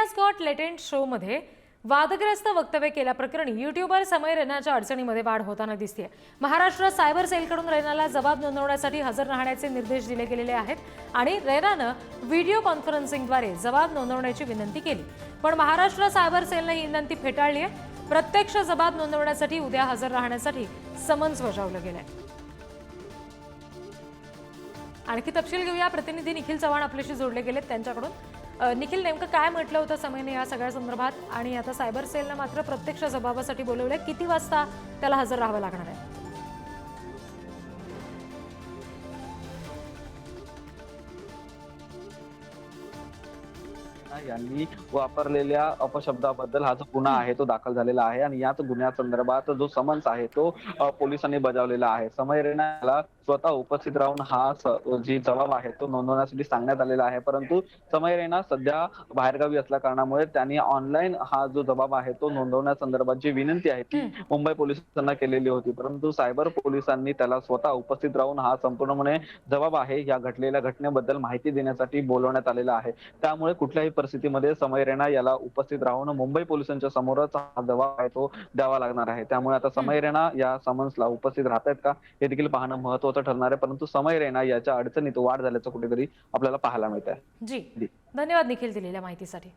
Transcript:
India's got latent शोमध्ये वादग्रस्त वक्तव्य केल्याप्रकरणी यूट्यूबर समय रैनाच्या अडचणीमध्ये वाढ होताना दिसते। महाराष्ट्र सायबर सेलकडून रैनाला जबाब नोंदवण्यासाठी हजर राहण्याचे निर्देश दिले गेलेले आहेत आणि रैनानं व्हिडिओ कॉन्फरन्सिंगद्वारे जबाब नोंदवण्याची विनंती केली, पण महाराष्ट्र सायबर सेलने ही विनंती फेटाळली आहे। प्रत्यक्ष जबाब नोंदवण्यासाठी उद्या हजर राहण्यासाठी समन्स बजावलं गेलंय। आणखी तपशील घेऊया, प्रतिनिधी निखिल चव्हाण आपल्याशी जोडले गेलेत त्यांच्याकडून। निखिल, नेमकं काय म्हटलं होतं समयने या सगळ्या संदर्भात आणि आता सायबर सेलने मात्र प्रत्यक्ष जबाबासाठी बोलवलंय, किती वाजता त्याला हजर राहावं लागणार आहे? यांनी वापरलेल्या अपशब्दाबद्दल हा जो गुन्हा आहे तो दाखल झालेला आहे आणि याच गुन्ह्यासंदर्भात जो समन्स आहे तो पोलिसांनी बजावलेला आहे। समय रैनाला स्वतः उपस्थित राहून हा जी जबाब आहे तो नोंदवण्यासाठी सांगण्यात आलेला आहे, परंतु समय रैना सध्या बाहेरगावी असल्या कारणामुळे त्यांनी ऑनलाईन हा जो जबाब आहे तो नोंदवण्यासंदर्भात जी विनंती आहे ती मुंबई पोलिसांना केलेली होती, परंतु सायबर पोलिसांनी त्याला स्वतः उपस्थित राहून हा संपूर्णपणे जबाब आहे या घडलेल्या घटनेबद्दल माहिती देण्यासाठी बोलवण्यात आलेला आहे। त्यामुळे कुठल्याही परिस्थितीमध्ये समय रैना याला उपस्थित राहून मुंबई पोलिसांच्या समोरच हा जबाब आहे तो द्यावा लागणार आहे। त्यामुळे आता समय रैना या समन्सला उपस्थित राहत आहेत का हे देखील पाहणं महत्त्वाचं ठरणार आहे, परंतु समय रैना याच्या अडचणीत वाढ झाल्याचं कुठेतरी आपल्याला पाहायला मिळत आहे। जी, धन्यवाद निखिल दिलेल्या माहितीसाठी।